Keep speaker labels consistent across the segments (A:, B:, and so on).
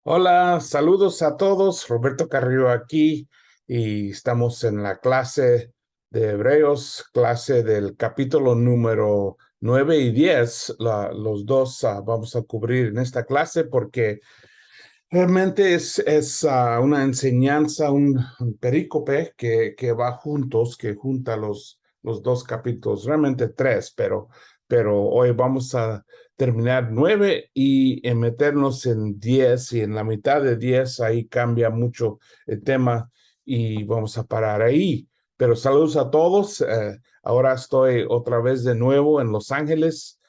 A: Hola, saludos a todos. Roberto Carrillo aquí y estamos en la clase de Hebreos, clase del capítulo número 9 y 10. Los dos vamos a cubrir en esta clase porque realmente es una enseñanza, un perícope que va juntos, que junta los dos capítulos, realmente tres, pero hoy vamos a terminar 9 y en meternos en 10 y en la mitad de 10 ahí cambia mucho el tema y vamos a parar ahí. Pero saludos a todos. Ahora estoy otra vez de nuevo en Los Ángeles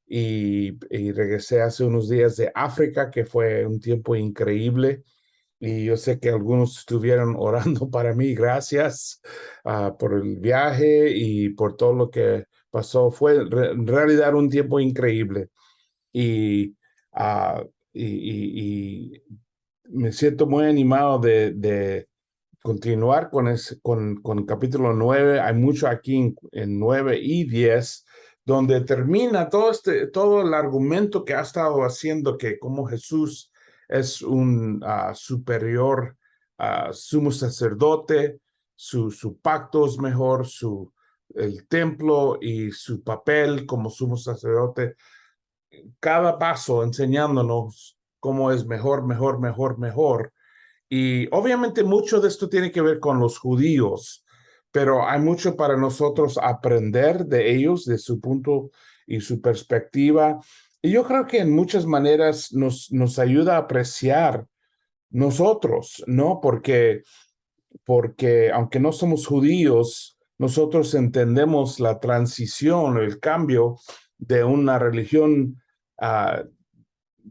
A: y regresé hace unos días de África, que fue un tiempo increíble. Y yo sé que algunos estuvieron orando para mí. Gracias por el viaje y por todo lo que pasó. Fue en realidad un tiempo increíble. Y, ah, y me siento muy animado de continuar con capítulo 9. Hay mucho aquí en 9 y 10 donde termina todo el argumento que ha estado haciendo, que como Jesús es un superior sumo sacerdote, su pacto es mejor, el templo y su papel como sumo sacerdote, cada paso enseñándonos cómo es mejor, mejor, mejor, mejor. Y obviamente mucho de esto tiene que ver con los judíos, pero hay mucho para nosotros aprender de ellos, de su punto y su perspectiva. Y yo creo que en muchas maneras nos ayuda a apreciar nosotros, ¿no? Porque aunque no somos judíos, nosotros entendemos la transición, el cambio de una religión uh,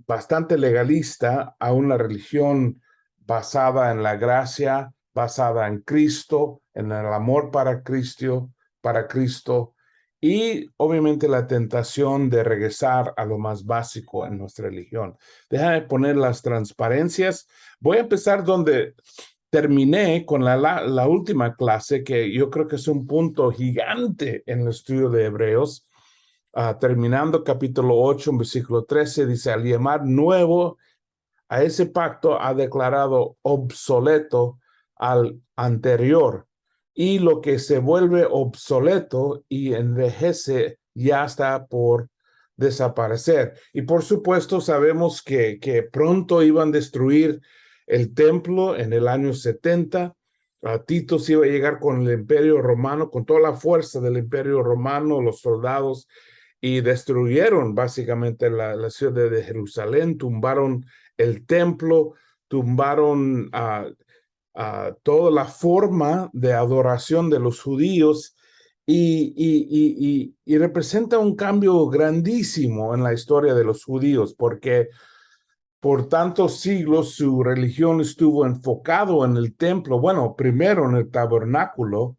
A: bastante legalista a una religión basada en la gracia, basada en Cristo, en el amor para Cristo, y obviamente la tentación de regresar a lo más básico en nuestra religión. Déjame poner las transparencias. Voy a empezar donde terminé con la última clase, que yo creo que es un punto gigante en el estudio de Hebreos. Terminando capítulo 8, en versículo 13, dice: al llamar nuevo a ese pacto, ha declarado obsoleto al anterior, y lo que se vuelve obsoleto y envejece ya está por desaparecer. Y por supuesto sabemos que pronto iban a destruir el templo en el año 70. Tito se iba a llegar con el imperio romano, con toda la fuerza del imperio romano, los soldados, y destruyeron básicamente la ciudad de Jerusalén, tumbaron el templo, tumbaron toda la forma de adoración de los judíos, y representa un cambio grandísimo en la historia de los judíos, porque por tantos siglos su religión estuvo enfocado en el templo, bueno, primero en el tabernáculo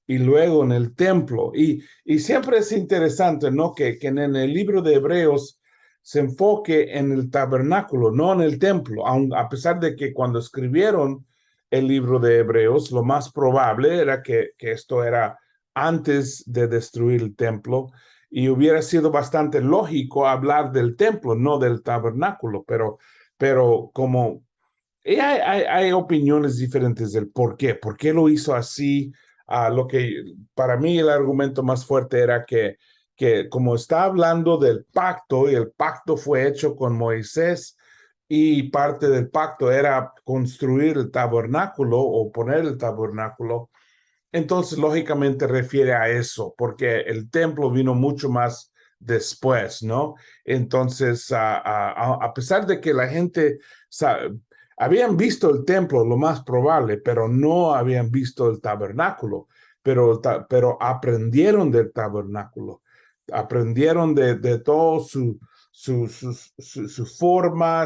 A: y luego en el templo. Y siempre es interesante, ¿no? Que en el libro de Hebreos se enfoque en el tabernáculo, no en el templo, a pesar de que cuando escribieron el libro de Hebreos, lo más probable era que esto era antes de destruir el templo, y hubiera sido bastante lógico hablar del templo, no del tabernáculo, pero como hay opiniones diferentes del por qué lo hizo así. Lo que para mí el argumento más fuerte era que como está hablando del pacto, y el pacto fue hecho con Moisés, y parte del pacto era construir el tabernáculo o poner el tabernáculo, entonces lógicamente refiere a eso, porque el templo vino mucho más después, ¿no? Entonces, a pesar de que la gente habían visto el templo, lo más probable, pero no habían visto el tabernáculo, pero aprendieron del tabernáculo, aprendieron de todo su forma,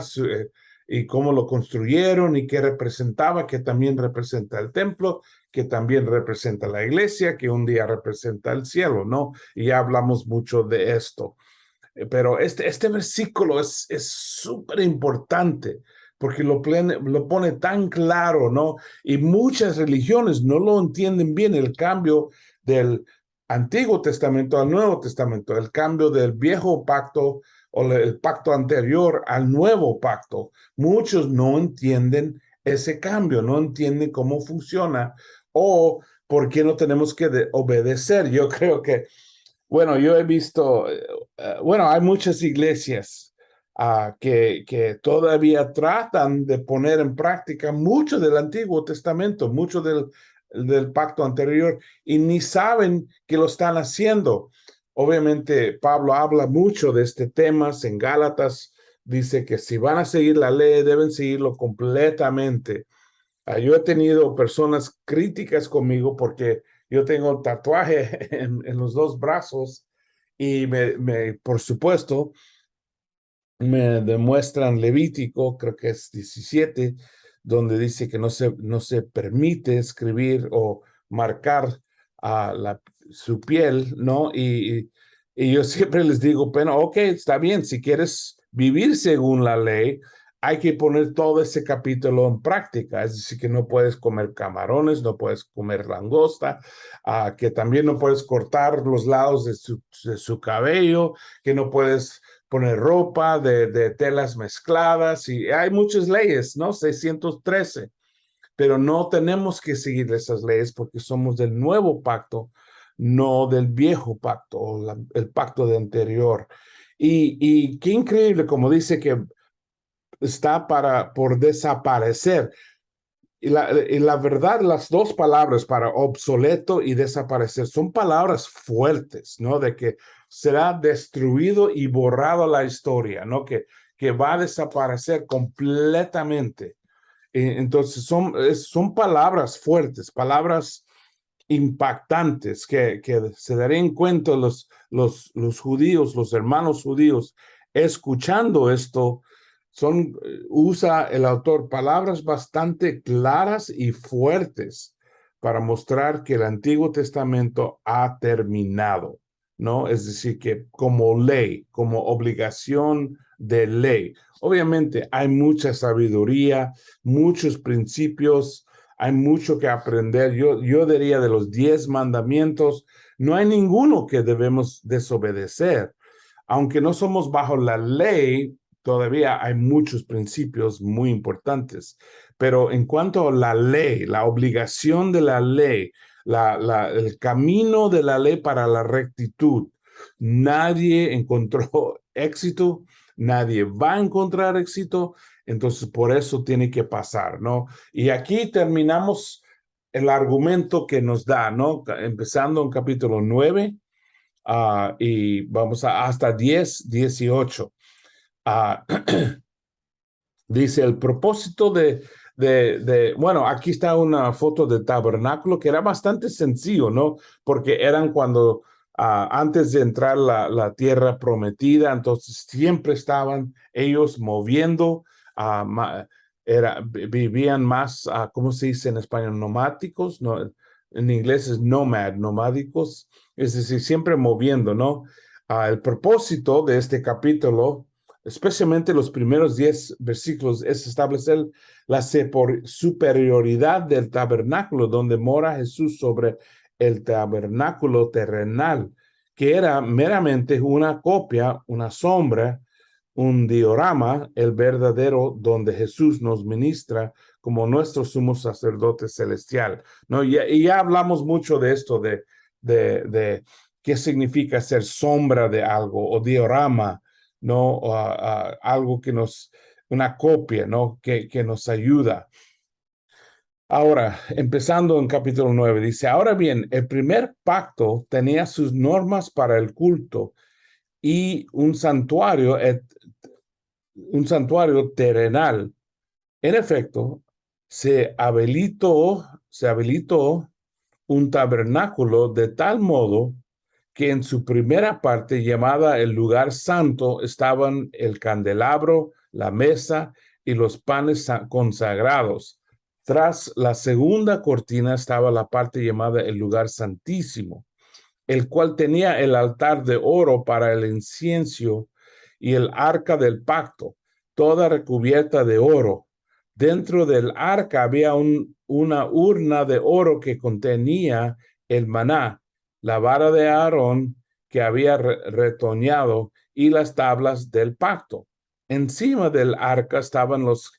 A: y cómo lo construyeron y qué representaba, que también representa el templo, que también representa la iglesia, que un día representa el cielo, ¿no? Y ya hablamos mucho de esto. Pero este versículo es súper importante porque lo pone tan claro, ¿no? Y muchas religiones no lo entienden bien, el cambio del Antiguo Testamento al Nuevo Testamento, el cambio del viejo pacto o el pacto anterior al nuevo pacto. Muchos no entienden ese cambio, no entienden cómo funciona o por qué no tenemos que obedecer. Yo creo que, bueno, yo he visto, bueno, hay muchas iglesias que todavía tratan de poner en práctica mucho del Antiguo Testamento, mucho del pacto anterior, y ni saben que lo están haciendo. Obviamente, Pablo habla mucho de este tema en Gálatas. Dice que si van a seguir la ley, deben seguirlo completamente. Yo he tenido personas críticas conmigo porque yo tengo tatuaje en los dos brazos y por supuesto, me demuestran Levítico, creo que es 17, donde dice que no se permite escribir o marcar su piel, ¿no? Y yo siempre les digo, bueno, ok, está bien, si quieres vivir según la ley, hay que poner todo ese capítulo en práctica, es decir, que no puedes comer camarones, no puedes comer langosta, que también no puedes cortar los lados de su cabello, que no puedes poner ropa de telas mezcladas y hay muchas leyes, ¿no? 613, pero no tenemos que seguir esas leyes porque somos del nuevo pacto, no del viejo pacto o el pacto de anterior. Y qué increíble, como dice que está por desaparecer. Y la verdad, las dos palabras para obsoleto y desaparecer son palabras fuertes, ¿no? De que será destruido y borrado la historia, ¿no? Que va a desaparecer completamente. Entonces son palabras fuertes, palabras impactantes que se darían cuenta los judíos, los hermanos judíos, escuchando esto, usa el autor palabras bastante claras y fuertes para mostrar que el Antiguo Testamento ha terminado, ¿no? Es decir, que como ley, como obligación de ley. Obviamente hay mucha sabiduría, muchos principios, hay mucho que aprender. Yo diría de los 10 mandamientos, no hay ninguno que debemos desobedecer. Aunque no somos bajo la ley, todavía hay muchos principios muy importantes. Pero en cuanto a la ley, la obligación de la ley, el camino de la ley para la rectitud, nadie encontró éxito, nadie va a encontrar éxito, entonces por eso tiene que pasar, ¿no? Y aquí terminamos el argumento que nos da, ¿no? Empezando en capítulo 9 y vamos hasta 10, 18. Dice el propósito bueno, aquí está una foto de tabernáculo que era bastante sencillo, ¿no? Porque eran cuando, antes de entrar la tierra prometida, entonces siempre estaban ellos moviendo, vivían más, ¿cómo se dice en español? Nomáticos, ¿no? En inglés es nomádicos, es decir, siempre moviendo, ¿no? El propósito de este capítulo, especialmente los primeros 10 versículos, es establecer la superioridad del tabernáculo donde mora Jesús sobre el tabernáculo terrenal, que era meramente una copia, una sombra, un diorama, el verdadero donde Jesús nos ministra como nuestro sumo sacerdote celestial, ¿no? Y ya hablamos mucho de esto, de qué significa ser sombra de algo o diorama, ¿no? Algo una copia, ¿no? Que nos ayuda. Ahora, empezando en capítulo 9, dice, ahora bien, el primer pacto tenía sus normas para el culto y un santuario terrenal. En efecto, se habilitó un tabernáculo de tal modo que en su primera parte, llamada el lugar santo, estaban el candelabro, la mesa y los panes consagrados. Tras la segunda cortina estaba la parte llamada el lugar santísimo, el cual tenía el altar de oro para el incienso y el arca del pacto, toda recubierta de oro. Dentro del arca había una urna de oro que contenía el maná, la vara de Aarón que había retoñado y las tablas del pacto. Encima del arca estaban los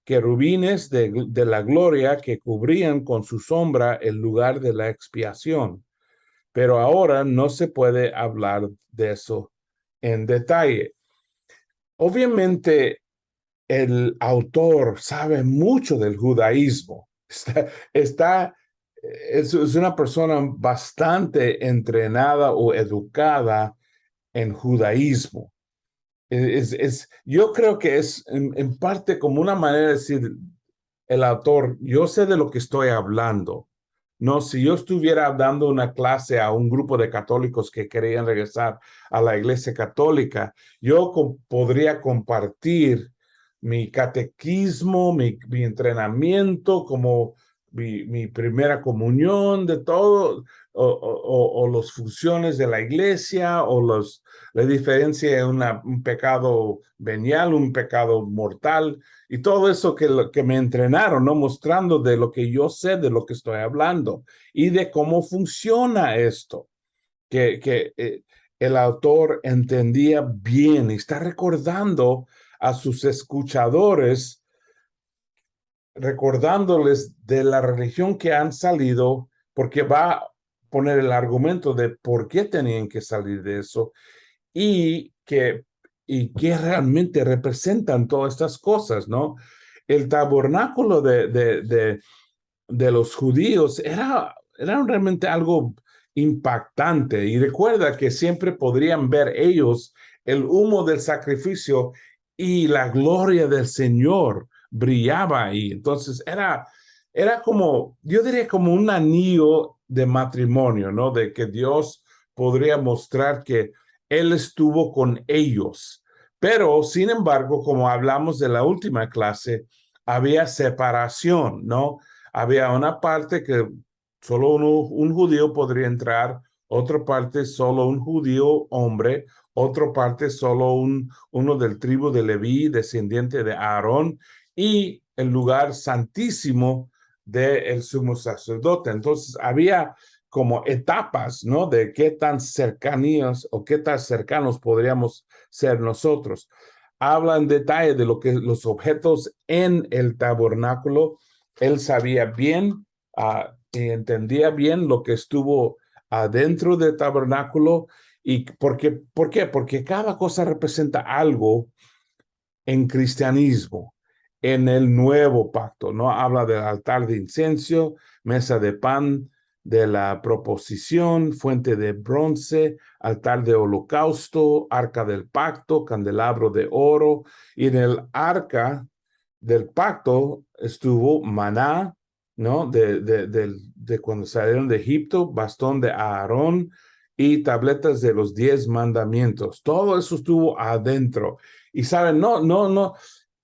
A: querubines de la gloria que cubrían con su sombra el lugar de la expiación. Pero ahora no se puede hablar de eso en detalle. Obviamente, el autor sabe mucho del judaísmo. Es una persona bastante entrenada o educada en judaísmo. Yo creo que es en parte como una manera de decir, el autor, yo sé de lo que estoy hablando. No, si yo estuviera dando una clase a un grupo de católicos que querían regresar a la iglesia católica, yo podría compartir mi catequismo, mi entrenamiento, como mi primera comunión, de todo, o las funciones de la iglesia, o la diferencia de un pecado venial, un pecado mortal, y todo eso que me entrenaron, ¿no? Mostrando de lo que yo sé, de lo que estoy hablando y de cómo funciona esto, que el autor entendía bien y está recordando a sus escuchadores, recordándoles de la religión que han salido, porque va a poner el argumento de por qué tenían que salir de eso y que realmente representan todas estas cosas, ¿no? El tabernáculo de los judíos era realmente algo impactante. Y recuerda que siempre podrían ver ellos el humo del sacrificio y la gloria del Señor brillaba ahí. Entonces era como, yo diría como un anillo de matrimonio, ¿no? De que Dios podría mostrar que Él estuvo con ellos. Pero, sin embargo, como hablamos de la última clase, había separación, ¿no? Había una parte que solo un judío podría entrar, otra parte solo un judío hombre, otra parte solo uno del tribu de Leví, descendiente de Aarón, y el lugar santísimo del sumo sacerdote. Entonces había como etapas, ¿no? De qué tan cercanías o qué tan cercanos podríamos ser nosotros. Habla en detalle de lo que los objetos en el tabernáculo. Él sabía bien y entendía bien lo que estuvo adentro del tabernáculo. ¿Y por qué? Porque cada cosa representa algo en cristianismo, en el nuevo pacto, ¿no? Habla del altar de incienso, mesa de pan, de la proposición, fuente de bronce, altar de holocausto, arca del pacto, candelabro de oro. Y en el arca del pacto estuvo maná, ¿no? De cuando salieron de Egipto, bastón de Aarón y tabletas de los 10 mandamientos. Todo eso estuvo adentro. Y saben, no,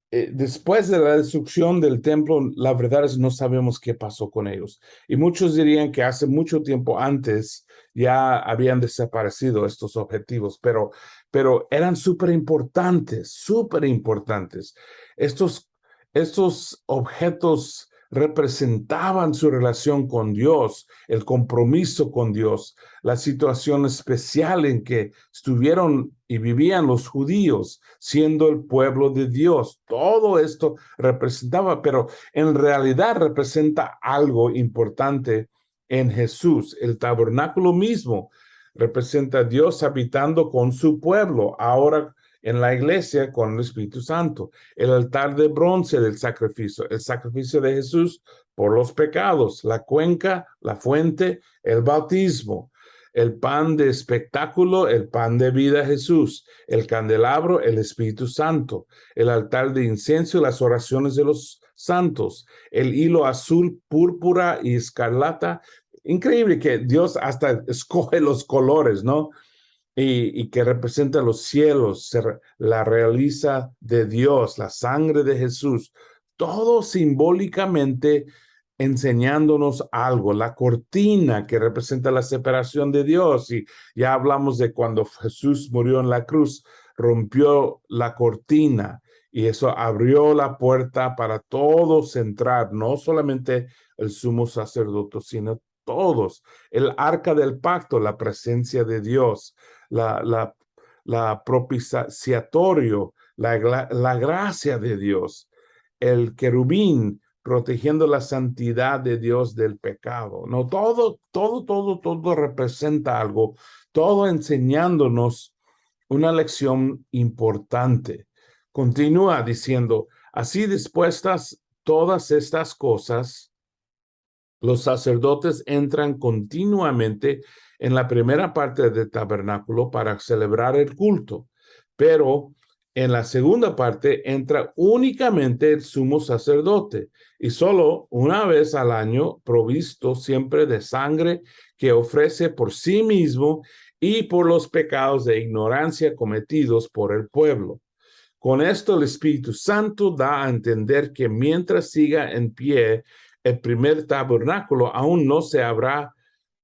A: después de la destrucción del templo, la verdad es no sabemos qué pasó con ellos. Y muchos dirían que hace mucho tiempo antes ya habían desaparecido estos objetivos, pero eran súper importantes, súper importantes. Estos objetos representaban su relación con Dios, el compromiso con Dios, la situación especial en que estuvieron y vivían los judíos, siendo el pueblo de Dios. Todo esto representaba, pero en realidad representa algo importante en Jesús. El tabernáculo mismo representa a Dios habitando con su pueblo, ahora en la iglesia con el Espíritu Santo. El altar de bronce del sacrificio, el sacrificio de Jesús por los pecados, la cuenca, la fuente, el bautismo, el pan de espectáculo, el pan de vida Jesús, el candelabro, el Espíritu Santo, el altar de incienso, las oraciones de los santos, el hilo azul, púrpura y escarlata. Increíble que Dios hasta escoge los colores, ¿no? Y que representa los cielos, la realiza de Dios, la sangre de Jesús, todo simbólicamente enseñándonos algo, la cortina que representa la separación de Dios. Y ya hablamos de cuando Jesús murió en la cruz, rompió la cortina y eso abrió la puerta para todos entrar, no solamente el sumo sacerdote, sino todos. El arca del pacto, la presencia de Dios, la, la, la propiciatorio, la gracia de Dios, el querubín protegiendo la santidad de Dios del pecado. No, todo representa algo, todo enseñándonos una lección importante. Continúa diciendo, así dispuestas todas estas cosas, los sacerdotes entran continuamente en la primera parte del tabernáculo para celebrar el culto, pero en la segunda parte entra únicamente el sumo sacerdote y solo una vez al año, provisto siempre de sangre que ofrece por sí mismo y por los pecados de ignorancia cometidos por el pueblo. Con esto el Espíritu Santo da a entender que mientras siga en pie el primer tabernáculo, aún no se habrá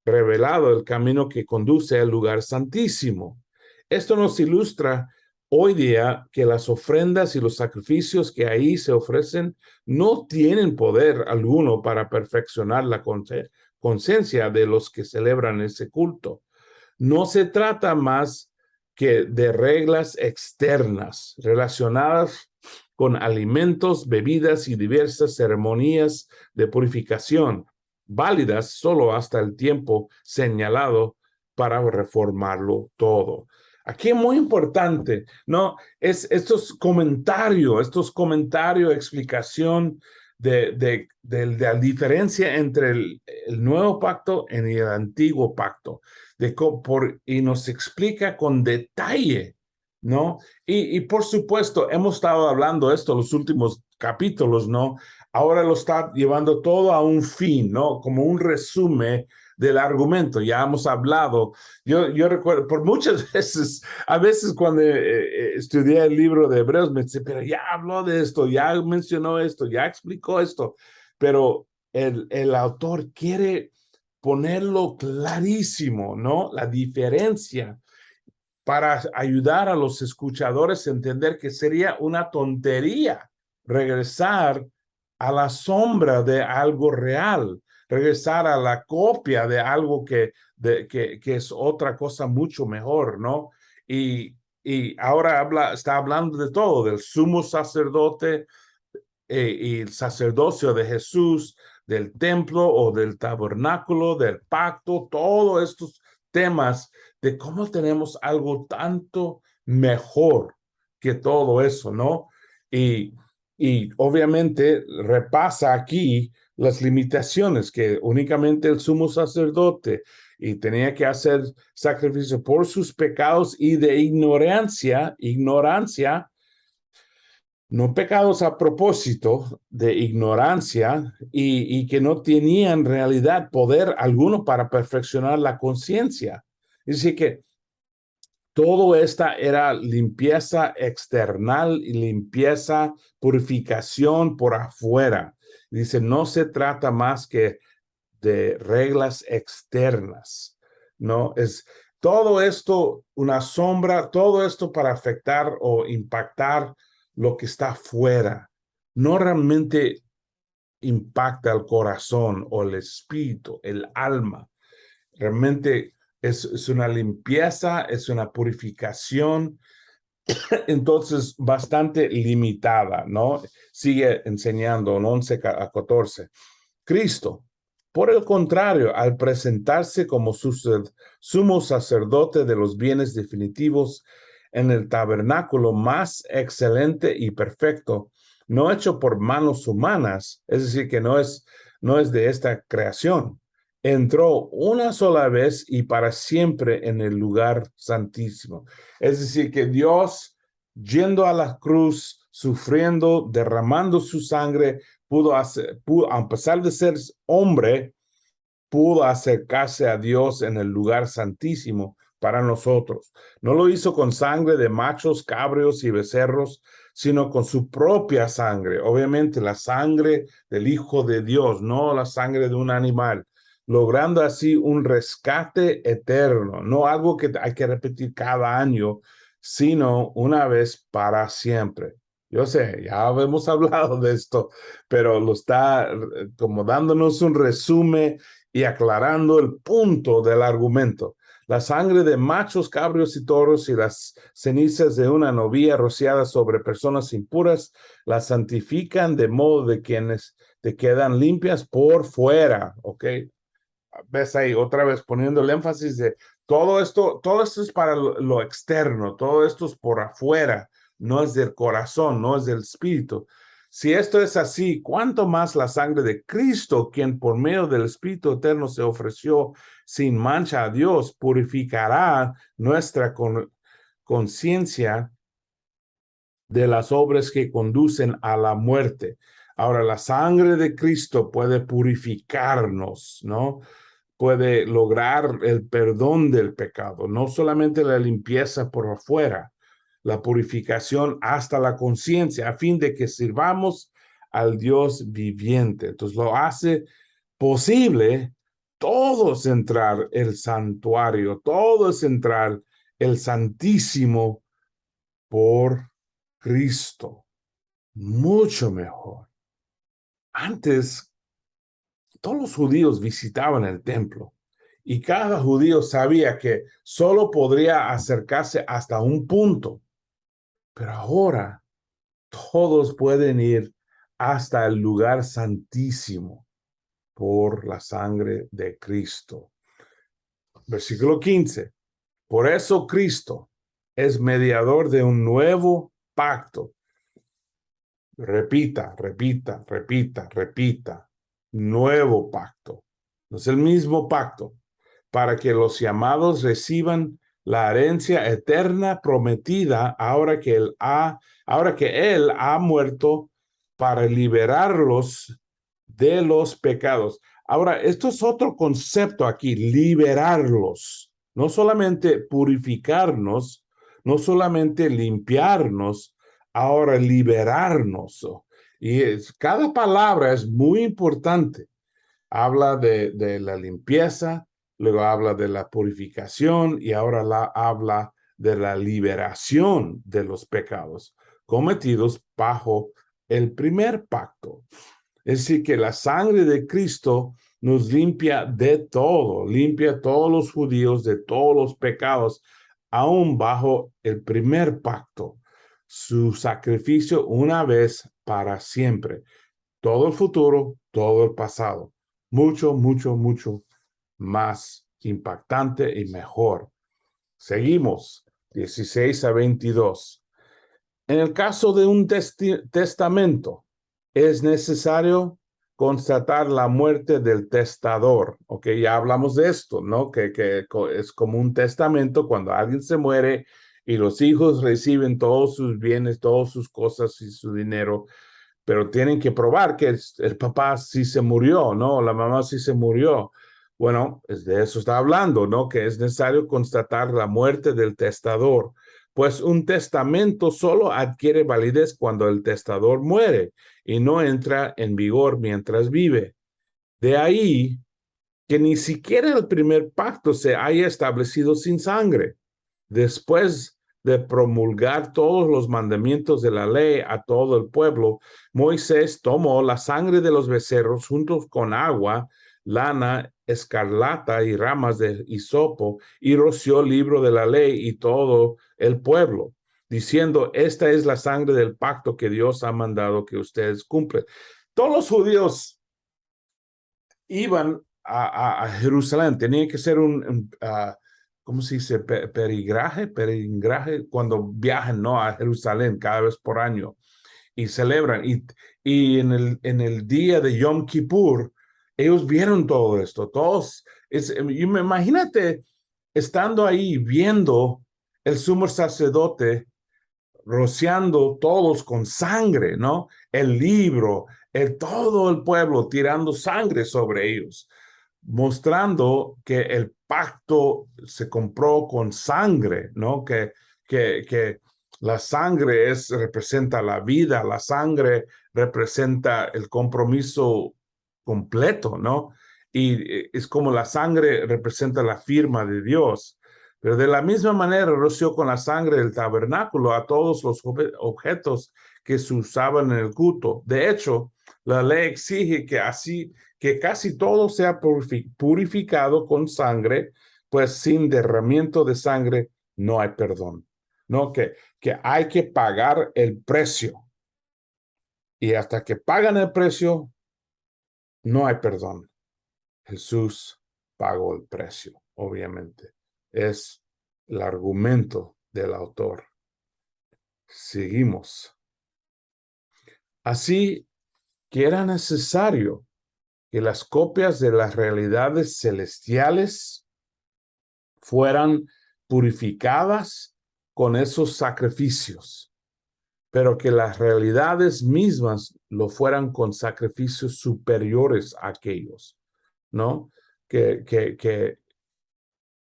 A: revelado el camino que conduce al lugar santísimo. Esto nos ilustra hoy día que las ofrendas y los sacrificios que ahí se ofrecen no tienen poder alguno para perfeccionar la conciencia de los que celebran ese culto. No se trata más que de reglas externas relacionadas con alimentos, bebidas y diversas ceremonias de purificación, válidas solo hasta el tiempo señalado para reformarlo todo. Aquí es muy importante, ¿no? Estos comentarios, explicación de la diferencia entre el nuevo pacto y el antiguo pacto. Y nos explica con detalle, ¿no? Y por supuesto, hemos estado hablando esto los últimos capítulos, ¿no? Ahora lo está llevando todo a un fin, ¿no? Como un resumen del argumento. Ya hemos hablado. Yo recuerdo, por muchas veces, a veces cuando estudié el libro de Hebreos, me dice, pero ya habló de esto, ya mencionó esto, ya explicó esto, pero el autor quiere ponerlo clarísimo, ¿no? La diferencia para ayudar a los escuchadores a entender que sería una tontería regresar a la sombra de algo real, regresar a la copia de algo que es otra cosa mucho mejor, ¿no? Y ahora está hablando de todo, del sumo sacerdote, y el sacerdocio de Jesús, del templo o del tabernáculo, del pacto, todos estos temas de cómo tenemos algo tanto mejor que todo eso, ¿no? Y, y obviamente repasa aquí las limitaciones que únicamente el sumo sacerdote y tenía que hacer sacrificio por sus pecados y de ignorancia, no pecados a propósito de ignorancia y que no tenían en realidad poder alguno para perfeccionar la conciencia. Es decir, que todo esta era limpieza external y limpieza, purificación por afuera. Dice, no se trata más que de reglas externas, ¿no? Es todo esto una sombra, todo esto para afectar o impactar lo que está fuera. No realmente impacta el corazón o el espíritu, el alma. Realmente es una limpieza, es una purificación, entonces bastante limitada, ¿no? Sigue enseñando en 11 a 14. Cristo, por el contrario, al presentarse como sumo sacerdote de los bienes definitivos en el tabernáculo más excelente y perfecto, no hecho por manos humanas, es decir, que no es de esta creación, entró una sola vez y para siempre en el lugar santísimo. Es decir, que Dios, yendo a la cruz, sufriendo, derramando su sangre, a pesar de ser hombre, pudo acercarse a Dios en el lugar santísimo para nosotros. No lo hizo con sangre de machos, cabríos y becerros, sino con su propia sangre. Obviamente la sangre del Hijo de Dios, no la sangre de un animal, logrando así un rescate eterno, no algo que hay que repetir cada año, sino una vez para siempre. Yo sé, ya hemos hablado de esto, pero lo está como dándonos un resumen y aclarando el punto del argumento. La sangre de machos, cabros y toros y las cenizas de una novia rociadas sobre personas impuras las santifican de modo de quienes te quedan limpias por fuera, ¿ok? Ves ahí otra vez poniendo el énfasis de todo esto es para lo externo, todo esto es por afuera, no es del corazón, no es del espíritu. Si esto es así, ¿cuánto más la sangre de Cristo, quien por medio del Espíritu Eterno se ofreció sin mancha a Dios, purificará nuestra conciencia de las obras que conducen a la muerte? Ahora, la sangre de Cristo puede purificarnos, ¿no? Puede lograr el perdón del pecado, no solamente la limpieza por afuera, la purificación hasta la conciencia, a fin de que sirvamos al Dios viviente. Entonces lo hace posible todos entrar el santuario, todos entrar el Santísimo por Cristo. Mucho mejor. Antes, todos los judíos visitaban el templo y cada judío sabía que solo podría acercarse hasta un punto. Pero ahora todos pueden ir hasta el lugar santísimo por la sangre de Cristo. Versículo 15. Por eso Cristo es mediador de un nuevo pacto. Repita, repita, repita, repita. Nuevo pacto. No es el mismo pacto. Para que los llamados reciban la herencia eterna prometida ahora que Él ha muerto para liberarlos de los pecados. Ahora, esto es otro concepto aquí, liberarlos. No solamente purificarnos, no solamente limpiarnos, ahora liberarnos. Y cada palabra es muy importante. Habla de la limpieza, luego habla de la purificación y ahora habla de la liberación de los pecados cometidos bajo el primer pacto. Es decir, que la sangre de Cristo nos limpia de todo, limpia a todos los judíos de todos los pecados, aún bajo el primer pacto. Su sacrificio una vez para siempre. Todo el futuro, todo el pasado. Mucho, mucho, mucho más impactante y mejor. Seguimos, 16 a 22. En el caso de un testamento, es necesario constatar la muerte del testador. Ok, ya hablamos de esto, ¿no? Que es como un testamento cuando alguien se muere y los hijos reciben todos sus bienes, todas sus cosas y su dinero, pero tienen que probar que el papá sí se murió, ¿no? La mamá sí se murió. Bueno, es de eso está hablando, ¿no? Que es necesario constatar la muerte del testador, pues un testamento solo adquiere validez cuando el testador muere y no entra en vigor mientras vive. De ahí que ni siquiera el primer pacto se haya establecido sin sangre. Después de promulgar todos los mandamientos de la ley a todo el pueblo, Moisés tomó la sangre de los becerros juntos con agua, lana, escarlata y ramas de hisopo y roció el libro de la ley y todo el pueblo, diciendo, esta es la sangre del pacto que Dios ha mandado que ustedes cumplen. Todos los judíos iban a Jerusalén, tenía que ser ¿cómo se dice? Peregrinaje, cuando viajan, ¿no? A Jerusalén cada vez por año y celebran. Y en el día de Yom Kippur, ellos vieron todo esto, todos. Imagínate estando ahí viendo el sumo sacerdote rociando todos con sangre, ¿no? El libro, todo el pueblo tirando sangre sobre ellos, mostrando que el pacto se compró con sangre, ¿no? Que la sangre representa la vida, la sangre representa el compromiso completo, ¿no? Y es como la sangre representa la firma de Dios. Pero de la misma manera roció con la sangre del tabernáculo a todos los objetos que se usaban en el culto. De hecho, la ley exige que casi todo sea purificado con sangre pues sin derramamiento de sangre no hay perdón. No, que hay que pagar el precio. Y hasta que pagan el precio, no hay perdón. Jesús pagó el precio, obviamente. Es el argumento del autor. Seguimos. Así que era necesario que las copias de las realidades celestiales fueran purificadas con esos sacrificios, pero que las realidades mismas lo fueran con sacrificios superiores a aquellos, ¿no? Que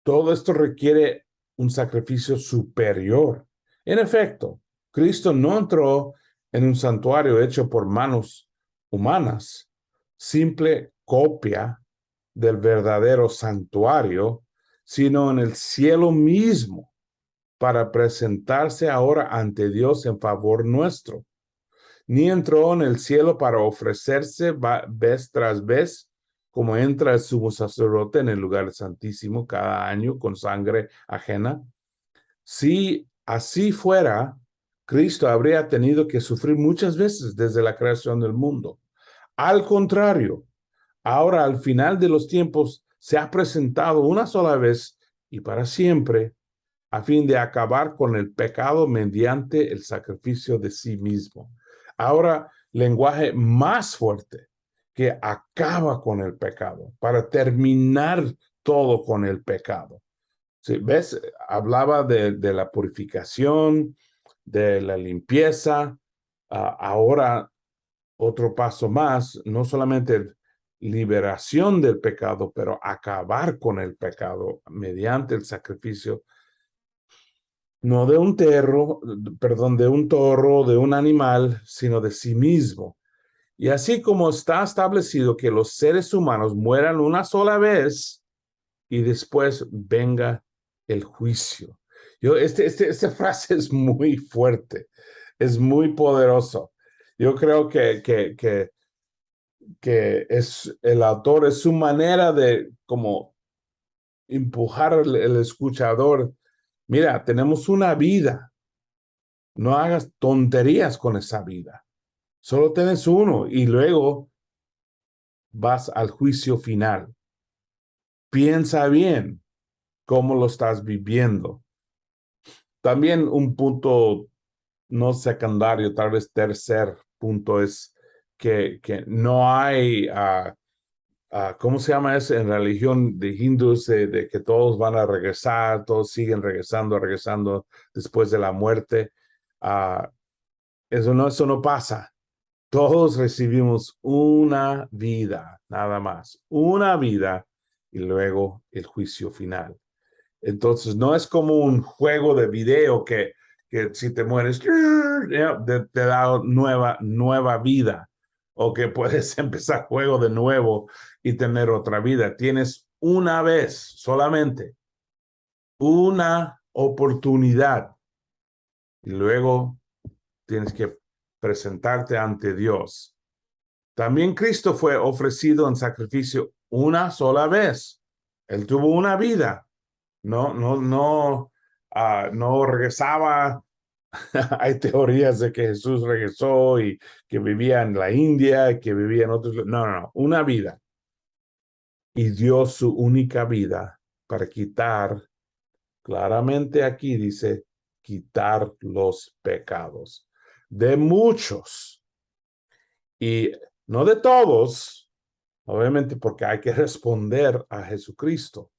A: todo esto requiere un sacrificio superior. En efecto, Cristo no entró en un santuario hecho por manos humanas, simple copia del verdadero santuario, sino en el cielo mismo, para presentarse ahora ante Dios en favor nuestro. Ni entró en el cielo para ofrecerse vez tras vez, como entra el sumo sacerdote en el lugar santísimo cada año con sangre ajena. Si así fuera, Cristo habría tenido que sufrir muchas veces desde la creación del mundo. Al contrario, ahora al final de los tiempos se ha presentado una sola vez y para siempre a fin de acabar con el pecado mediante el sacrificio de sí mismo. Ahora, lenguaje más fuerte que acaba con el pecado, para terminar todo con el pecado. ¿Sí? ¿Ves? Hablaba de la purificación, de la limpieza. Ahora, otro paso más, no solamente liberación del pecado, pero acabar con el pecado mediante el sacrificio no de un de un toro, de un animal, sino de sí mismo. Y así como está establecido que los seres humanos mueran una sola vez y después venga el juicio. Esta frase es muy fuerte, es muy poderoso. Yo creo que es el autor, es su manera de como empujar el escuchador. Mira, tenemos una vida. No hagas tonterías con esa vida. Solo tienes uno y luego vas al juicio final. Piensa bien cómo lo estás viviendo. También un punto no secundario, tal vez tercer punto es que no hay, ¿cómo se llama eso? En religión de hindús, de que todos van a regresar, todos siguen regresando después de la muerte. Eso no pasa. Todos recibimos una vida, nada más, una vida y luego el juicio final. Entonces, no es como un juego de video que si te mueres, te da nueva vida o que puedes empezar juego de nuevo y tener otra vida. Tienes una vez solamente, una oportunidad y luego tienes que presentarte ante Dios. También Cristo fue ofrecido en sacrificio una sola vez. Él tuvo una vida. No regresaba. Hay teorías de que Jesús regresó y que vivía en la India, que vivía en otros. No, una vida. Y dio su única vida para quitar, claramente aquí dice, quitar los pecados de muchos. Y no de todos, obviamente porque hay que responder a Jesucristo.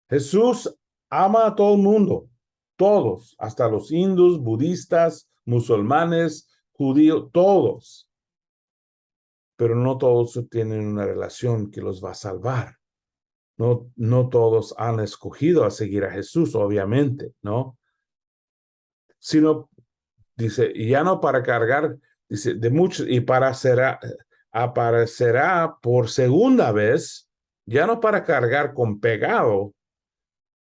A: Jesús ama a todo el mundo, todos, hasta los hindús, budistas, musulmanes, judíos, todos. Pero no todos tienen una relación que los va a salvar. No todos han escogido a seguir a Jesús, obviamente, ¿no? Sino, dice, y ya no para cargar, dice, de muchos, y aparecerá por segunda vez, ya no para cargar con pecado,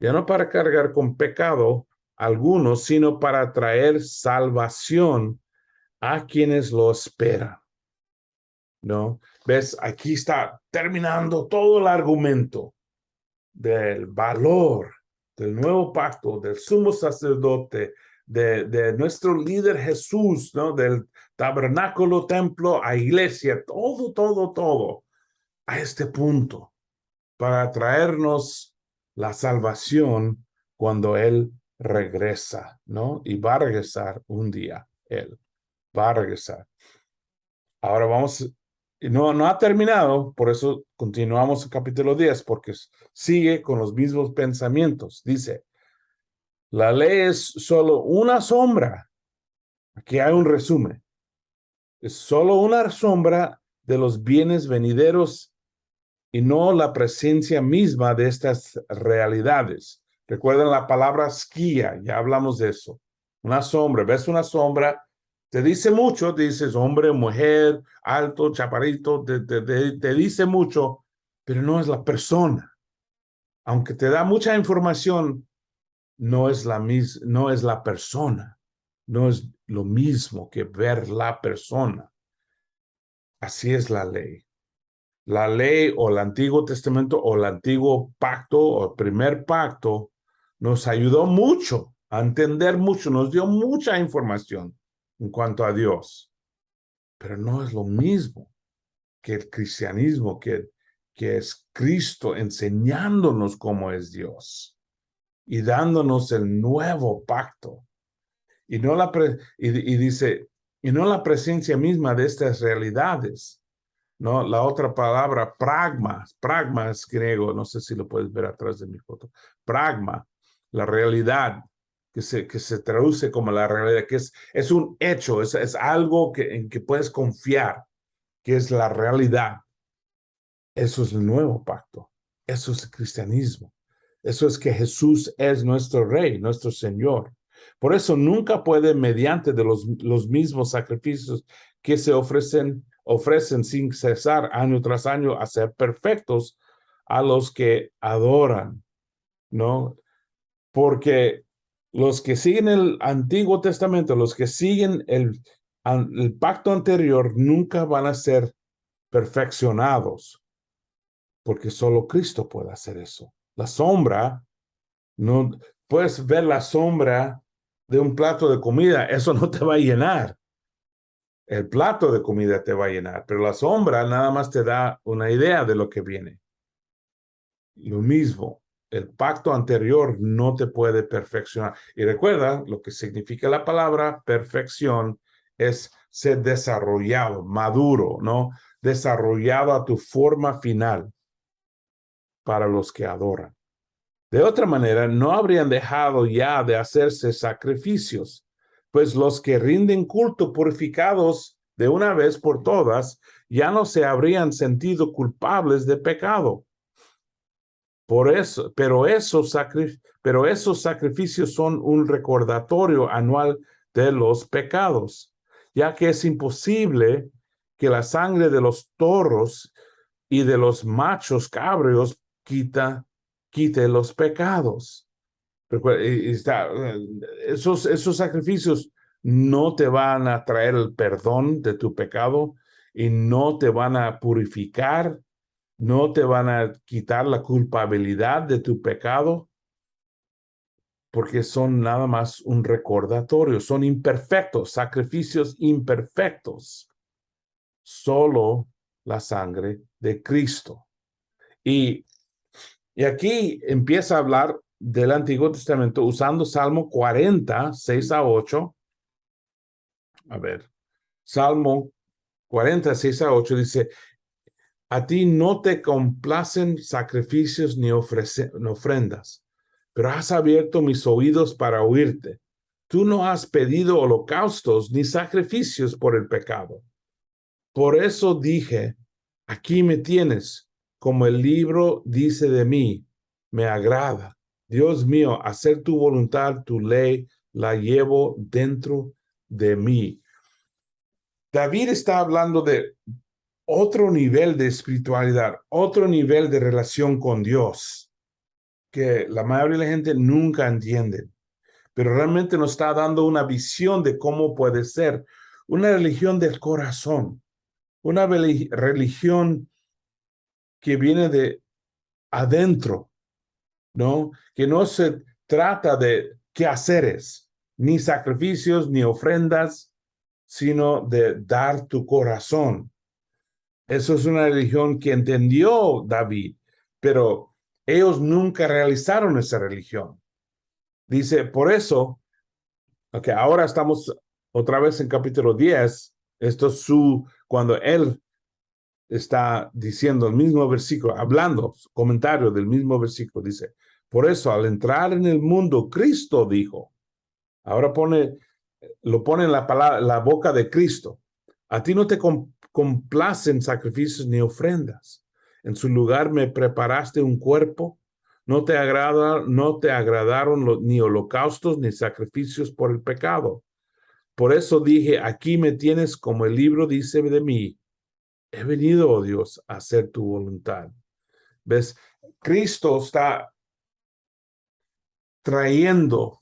A: ya no para cargar con pecado algunos, sino para traer salvación a quienes lo esperan. ¿No? ¿Ves? Aquí está terminando todo el argumento. del valor del nuevo pacto, del sumo sacerdote, de nuestro líder Jesús, ¿no? Del tabernáculo, templo, a iglesia, todo, a este punto, para traernos la salvación cuando Él regresa, ¿no? Y va a regresar un día, Él va a regresar. Ahora vamos, no ha terminado, por eso continuamos el capítulo 10, porque sigue con los mismos pensamientos. Dice, la ley es solo una sombra. Aquí hay un resumen. Es solo una sombra de los bienes venideros y no la presencia misma de estas realidades. Recuerden la palabra skia, ya hablamos de eso. Una sombra, ves una sombra, te dice mucho, dices hombre, mujer, alto, chaparrito, te dice mucho, pero no es la persona. Aunque te da mucha información, no es la persona. No es lo mismo que ver la persona. Así es la ley. La ley o el Antiguo Testamento o el Antiguo Pacto o el primer pacto nos ayudó mucho a entender mucho, nos dio mucha información en cuanto a Dios, pero no es lo mismo que el cristianismo, que es Cristo enseñándonos cómo es Dios y dándonos el nuevo pacto. Y no dice, y no la presencia misma de estas realidades. ¿No? La otra palabra, pragma es griego, no sé si lo puedes ver atrás de mi foto. Pragma, la realidad, que se traduce como la realidad, que es un hecho, es algo en que puedes confiar, que es la realidad. Eso es el nuevo pacto, eso es el cristianismo, eso es que Jesús es nuestro Rey, nuestro Señor. Por eso nunca puede, mediante de los mismos sacrificios que se ofrecen sin cesar año tras año, a ser perfectos a los que adoran, ¿no? Porque los que siguen el Antiguo Testamento, los que siguen el pacto anterior, nunca van a ser perfeccionados, porque solo Cristo puede hacer eso. La sombra, no puedes ver la sombra de un plato de comida, eso no te va a llenar. El plato de comida te va a llenar, pero la sombra nada más te da una idea de lo que viene. Lo mismo, el pacto anterior no te puede perfeccionar. Y recuerda, lo que significa la palabra perfección es ser desarrollado, maduro, ¿no? Desarrollado a tu forma final para los que adoran. De otra manera, no habrían dejado ya de hacerse sacrificios, pues los que rinden culto purificados de una vez por todas ya no se habrían sentido culpables de pecado. Pero esos sacrificios son un recordatorio anual de los pecados, ya que es imposible que la sangre de los toros y de los machos cabríos quite los pecados. Esos sacrificios no te van a traer el perdón de tu pecado y no te van a purificar, no te van a quitar la culpabilidad de tu pecado, porque son nada más un recordatorio, son imperfectos, sacrificios imperfectos. Solo la sangre de Cristo. Y aquí empieza a hablar del Antiguo Testamento usando Salmo 40, 6 a 8. A ver, Salmo 40, 6 a 8 dice, a ti no te complacen sacrificios ni ofrendas, pero has abierto mis oídos para oírte. Tú no has pedido holocaustos ni sacrificios por el pecado. Por eso dije, aquí me tienes, como el libro dice de mí, me agrada. Dios mío, hacer tu voluntad, tu ley, la llevo dentro de mí. David está hablando de otro nivel de espiritualidad, otro nivel de relación con Dios, que la mayoría de la gente nunca entiende, pero realmente nos está dando una visión de cómo puede ser una religión del corazón, una religión que viene de adentro, ¿no? Que no se trata de quehaceres, ni sacrificios, ni ofrendas, sino de dar tu corazón. Eso es una religión que entendió David, pero ellos nunca realizaron esa religión. Dice, por eso, okay, ahora estamos otra vez en capítulo 10, esto es cuando él está diciendo el mismo versículo, hablando, comentario del mismo versículo, dice, por eso al entrar en el mundo, Cristo dijo, ahora lo pone en la boca de Cristo, a ti no te complacen sacrificios ni ofrendas, en su lugar me preparaste un cuerpo, no te agradaron ni holocaustos ni sacrificios por el pecado. Por eso dije, aquí me tienes como el libro dice de mí, he venido, oh Dios, a hacer tu voluntad. ¿Ves? Cristo está trayendo,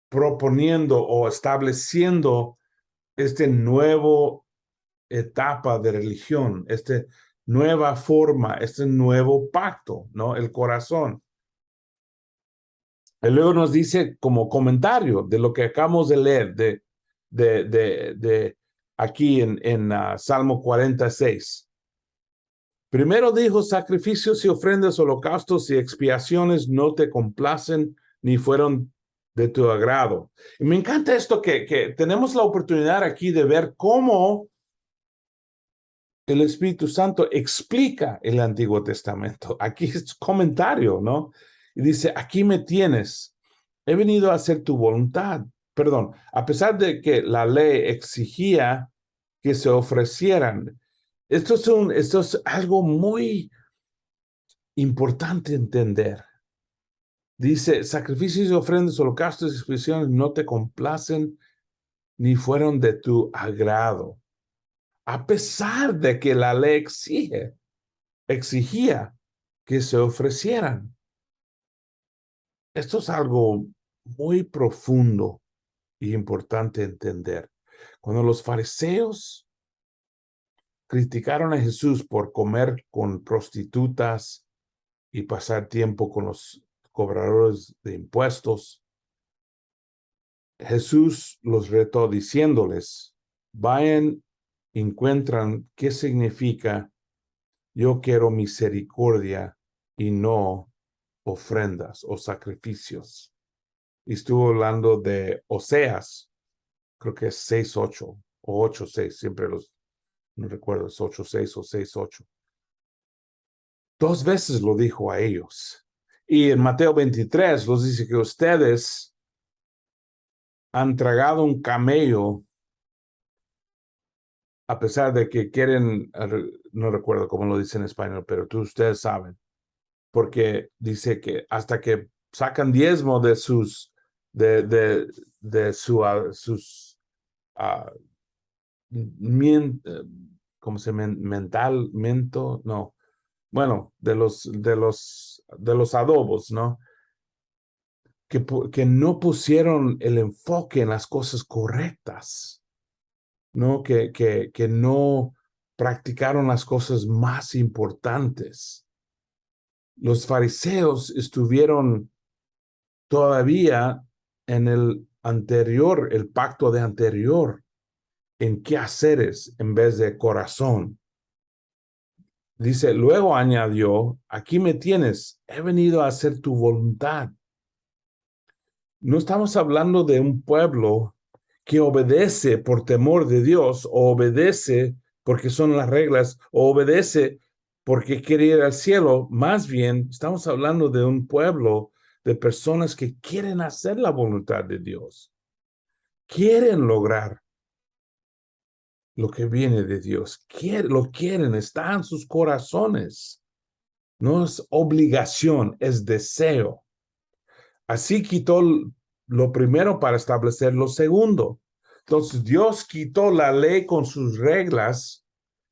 A: proponiendo o estableciendo este nuevo etapa de religión, esta nueva forma, este nuevo pacto, ¿no? El corazón. Y luego nos dice como comentario de lo que acabamos de leer de aquí en Salmo 46. Primero dijo, sacrificios y ofrendas, holocaustos y expiaciones no te complacen ni fueron de tu agrado. Y me encanta esto que tenemos la oportunidad aquí de ver cómo el Espíritu Santo explica el Antiguo Testamento. Aquí es comentario, ¿no? Y dice, aquí me tienes. He venido a hacer tu voluntad. Perdón, a pesar de que la ley exigía que se ofrecieran. Esto es algo muy importante entender. Dice, sacrificios y ofrendas, holocaustos y expiaciones no te complacen ni fueron de tu agrado. A pesar de que la ley exigía que se ofrecieran. Esto es algo muy profundo y importante entender. Cuando los fariseos criticaron a Jesús por comer con prostitutas y pasar tiempo con los cobradores de impuestos, Jesús los retó diciéndoles, vayan, encuentran qué significa yo quiero misericordia y no ofrendas o sacrificios. Y estuvo hablando de Oseas, creo que es 6:8 o 8:6, siempre no recuerdo, es 8:6 o 6:8. Dos veces lo dijo a ellos. Y en Mateo 23 los dice que ustedes han tragado un camello a pesar de que quieren, no recuerdo cómo lo dice en español, pero ustedes saben, porque dice que hasta que sacan diezmo de sus, sus, ¿cómo se mental, no, bueno, de los adobos, ¿no? Que no pusieron el enfoque en las cosas correctas, ¿no? Que no practicaron las cosas más importantes. Los fariseos estuvieron todavía en el pacto de anterior, en quehaceres en vez de corazón. Dice, luego añadió, aquí me tienes, he venido a hacer tu voluntad. No estamos hablando de un pueblo que obedece por temor de Dios, o obedece porque son las reglas, o obedece porque quiere ir al cielo. Más bien, estamos hablando de un pueblo de personas que quieren hacer la voluntad de Dios, quieren lograr lo que viene de Dios, lo quieren, está en sus corazones. No es obligación, es deseo. Así quitó lo primero para establecer lo segundo. Entonces Dios quitó la ley con sus reglas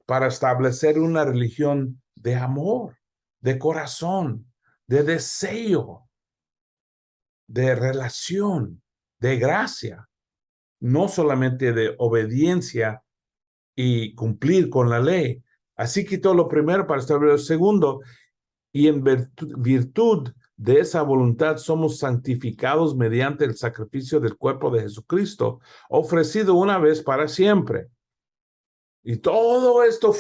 A: para establecer una religión de amor, de corazón, de deseo, de relación, de gracia, no solamente de obediencia y cumplir con la ley. Así quitó lo primero para establecer lo segundo, y en virtud de esa voluntad somos santificados mediante el sacrificio del cuerpo de Jesucristo, ofrecido una vez para siempre. Y todo esto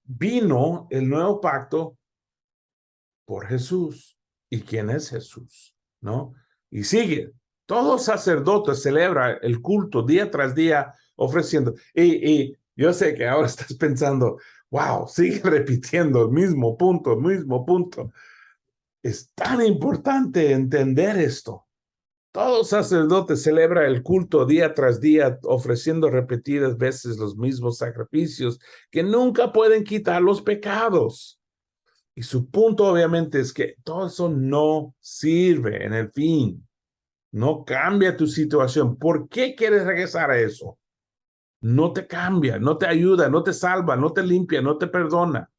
A: vino el nuevo pacto por Jesús. ¿Y quién es Jesús? ¿No? Y sigue. Todo sacerdote celebra el culto día tras día ofreciendo. Y yo sé que ahora estás pensando, wow, sigue repitiendo el mismo punto, el mismo punto. Es tan importante entender esto. Todo sacerdote celebra el culto día tras día, ofreciendo repetidas veces los mismos sacrificios que nunca pueden quitar los pecados. Y su punto obviamente es que todo eso no sirve en el fin. No cambia tu situación. ¿Por qué quieres regresar a eso? No te cambia, no te ayuda, no te salva, no te limpia, no te perdona.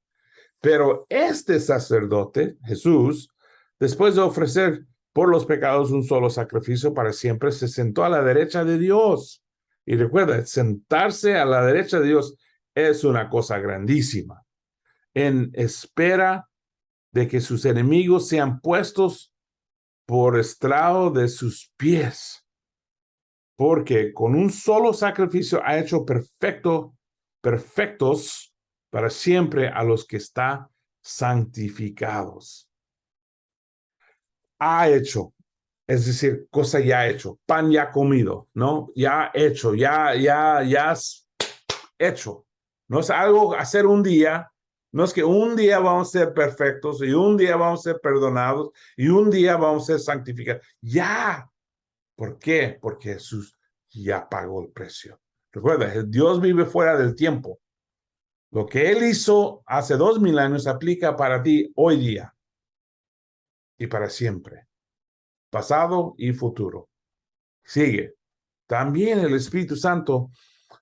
A: Pero este sacerdote, Jesús, después de ofrecer por los pecados un solo sacrificio para siempre, se sentó a la derecha de Dios. Y recuerda, sentarse a la derecha de Dios es una cosa grandísima. En espera de que sus enemigos sean puestos por estrado de sus pies. Porque con un solo sacrificio ha hecho perfectos para siempre a los que están santificados. Ha hecho, es decir, cosa ya hecho, pan ya comido, ¿no? Ya hecho, ya has hecho. No es algo hacer un día, no es que un día vamos a ser perfectos y un día vamos a ser perdonados y un día vamos a ser santificados. Ya. ¿Por qué? Porque Jesús ya pagó el precio. Recuerda, Dios vive fuera del tiempo. Lo que Él hizo hace 2000 años aplica para ti hoy día y para siempre, pasado y futuro. Sigue. También el Espíritu Santo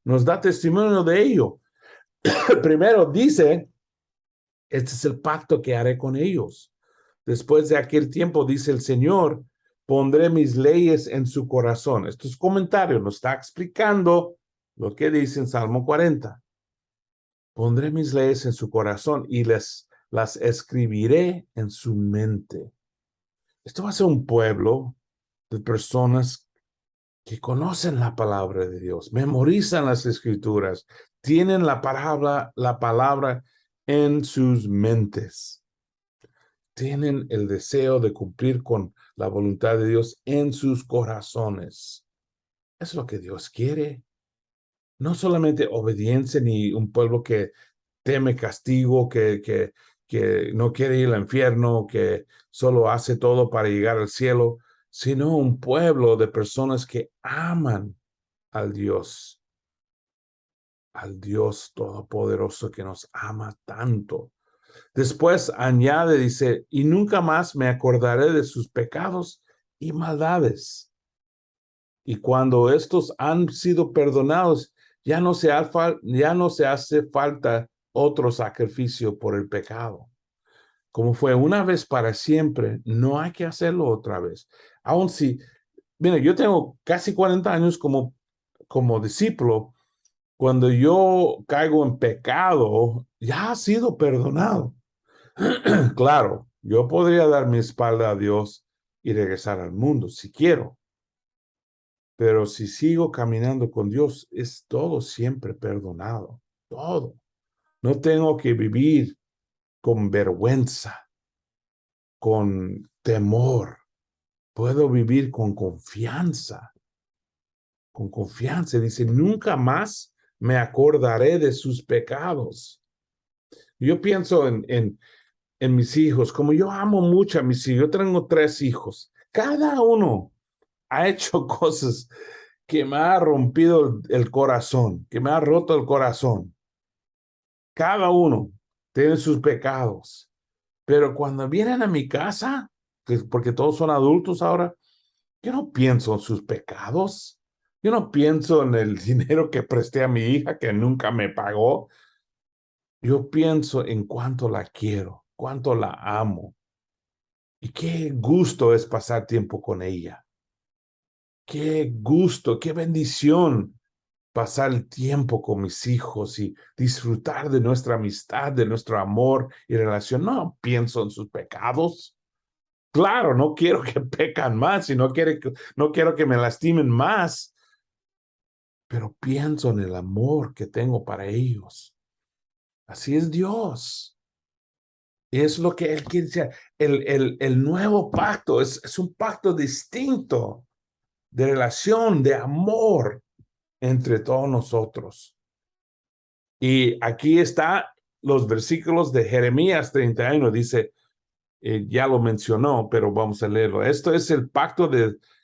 A: nos da testimonio de ello. Primero dice, este es el pacto que haré con ellos. Después de aquel tiempo, dice el Señor, pondré mis leyes en su corazón. Estos comentarios nos está explicando lo que dice en Salmo 40. Pondré mis leyes en su corazón y las escribiré en su mente. Esto va a ser un pueblo de personas que conocen la palabra de Dios, memorizan las escrituras, tienen la palabra en sus mentes. Tienen el deseo de cumplir con la voluntad de Dios en sus corazones. Es lo que Dios quiere. No solamente obediencia ni un pueblo que teme castigo, que no quiere ir al infierno, que solo hace todo para llegar al cielo, sino un pueblo de personas que aman al Dios Todopoderoso que nos ama tanto. Después añade, dice, y nunca más me acordaré de sus pecados y maldades. Y cuando estos han sido perdonados, ya no se hace falta otro sacrificio por el pecado. Como fue una vez para siempre, no hay que hacerlo otra vez. Aun si, mira, yo tengo casi 40 años como discípulo. Cuando yo caigo en pecado, ya ha sido perdonado. Claro, yo podría dar mi espalda a Dios y regresar al mundo si quiero, pero si sigo caminando con Dios, es todo siempre perdonado, todo. No tengo que vivir con vergüenza, con temor. Puedo vivir con confianza, con confianza. Dice, nunca más me acordaré de sus pecados. Yo pienso en mis hijos, como yo amo mucho a mis hijos, yo tengo 3 hijos, cada uno ha hecho cosas que me ha rompido el corazón, que me ha roto el corazón. Cada uno tiene sus pecados, pero cuando vienen a mi casa, porque todos son adultos ahora, yo no pienso en sus pecados, yo no pienso en el dinero que presté a mi hija que nunca me pagó, yo pienso en cuánto la quiero, cuánto la amo. Y qué gusto es pasar tiempo con ella. Qué gusto, qué bendición pasar el tiempo con mis hijos y disfrutar de nuestra amistad, de nuestro amor y relación. No pienso en sus pecados. Claro, no quiero que pecan más y no quiero que me lastimen más, pero pienso en el amor que tengo para ellos. Así es Dios. Es lo que Él quiere decir. El nuevo pacto es un pacto distinto de relación, de amor entre todos nosotros. Y aquí está los versículos de Jeremías 31, dice, ya lo mencionó, pero vamos a leerlo. Esto es el pacto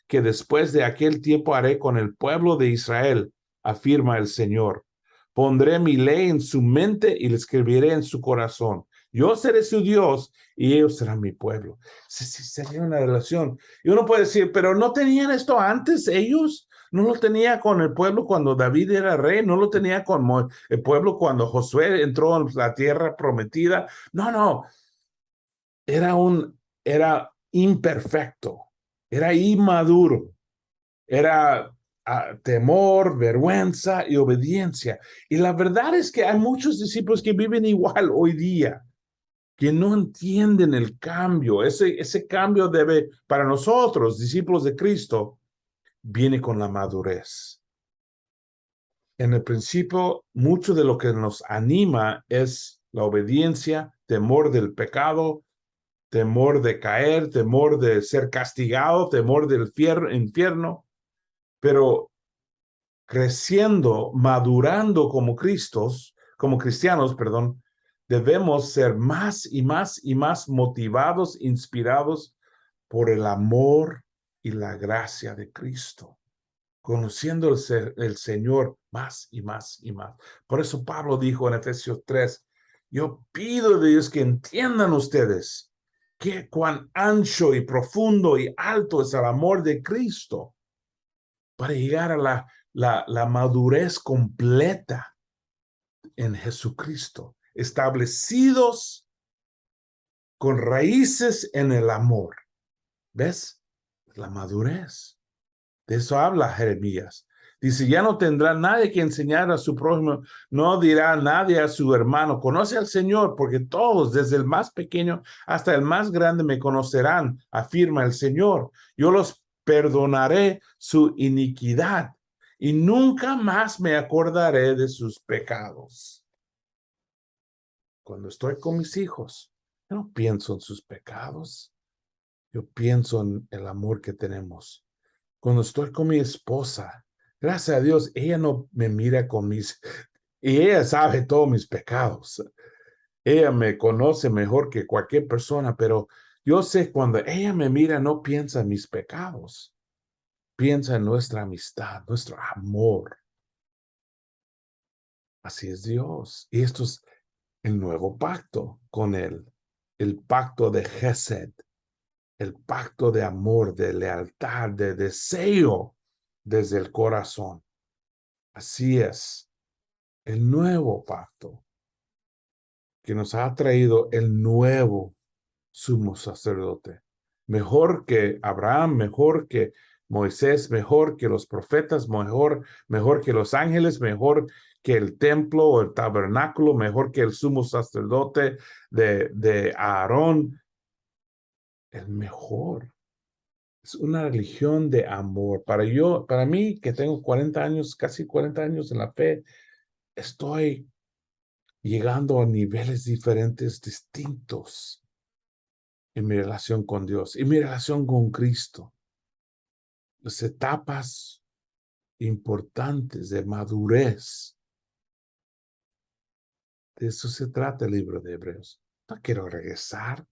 A: que después de aquel tiempo haré con el pueblo de Israel, afirma el Señor. Pondré mi ley en su mente y la escribiré en su corazón. Yo seré su Dios y ellos serán mi pueblo. Sí, sí, sería una relación. Y uno puede decir, pero ¿no tenían esto antes ellos? ¿No lo tenía con el pueblo cuando David era rey? ¿No lo tenía con el pueblo cuando Josué entró en la tierra prometida? No, no, era imperfecto, era inmaduro, era temor, vergüenza y obediencia. Y la verdad es que hay muchos discípulos que viven igual hoy día, que no entienden el cambio. Ese cambio debe, para nosotros, discípulos de Cristo, viene con la madurez. En el principio, mucho de lo que nos anima es la obediencia, temor del pecado, temor de caer, temor de ser castigado, temor del infierno, pero creciendo, madurando como como cristianos, perdón, debemos ser más y más y más motivados, inspirados por el amor y la gracia de Cristo, conociendo el Señor más y más y más. Por eso Pablo dijo en Efesios 3, yo pido de Dios que entiendan ustedes que cuán ancho y profundo y alto es el amor de Cristo para llegar a la madurez completa en Jesucristo, establecidos con raíces en el amor. ¿Ves? La madurez. De eso habla Jeremías. Dice, ya no tendrá nadie que enseñar a su prójimo, no dirá nadie a su hermano, conoce al Señor, porque todos, desde el más pequeño hasta el más grande, me conocerán, afirma el Señor. Yo los perdonaré su iniquidad y nunca más me acordaré de sus pecados. Cuando estoy con mis hijos, yo no pienso en sus pecados, yo pienso en el amor que tenemos. Cuando estoy con mi esposa, gracias a Dios, ella no me mira y ella sabe todos mis pecados. Ella me conoce mejor que cualquier persona, pero yo sé cuando ella me mira, no piensa en mis pecados, piensa en nuestra amistad, nuestro amor. Así es Dios. Y esto es el nuevo pacto con Él, el pacto de Gesed, el pacto de amor, de lealtad, de deseo desde el corazón. Así es, el nuevo pacto que nos ha traído el nuevo sumo sacerdote. Mejor que Abraham, mejor que Moisés, mejor que los profetas, mejor que los ángeles, mejor que el templo o el tabernáculo, mejor que el sumo sacerdote de Aarón. El mejor. Es una religión de amor. Para mí, que tengo 40 años, casi 40 años en la fe, estoy llegando a niveles diferentes, distintos en mi relación con Dios y mi relación con Cristo. Las etapas importantes de madurez. De eso se trata el libro de Hebreos. No quiero regresar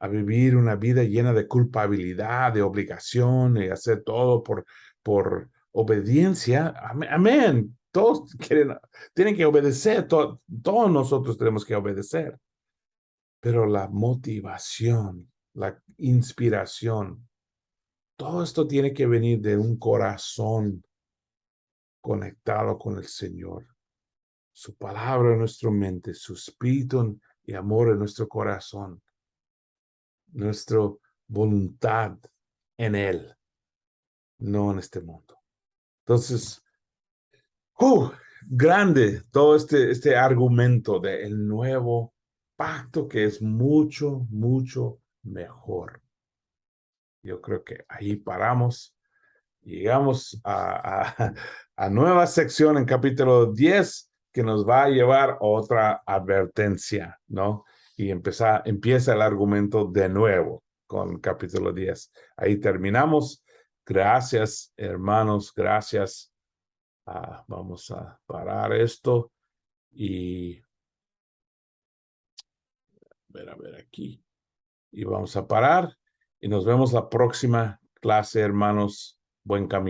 A: a vivir una vida llena de culpabilidad, de obligación y hacer todo por obediencia. Amén. Todos tienen que obedecer. Todos nosotros tenemos que obedecer. Pero la motivación, la inspiración, todo esto tiene que venir de un corazón conectado con el Señor. Su palabra en nuestra mente, su espíritu y amor en nuestro corazón, nuestra voluntad en Él, no en este mundo. Entonces, grande todo este argumento del nuevo pacto que es mucho, mucho mejor. yo creo que ahí paramos. Llegamos a nueva sección en capítulo 10 que nos va a llevar a otra advertencia, ¿no? Y empieza el argumento de nuevo con capítulo 10. Ahí terminamos. Gracias, hermanos, gracias. Vamos a parar esto y a ver aquí. Y vamos a parar y nos vemos la próxima clase, hermanos. Buen camino.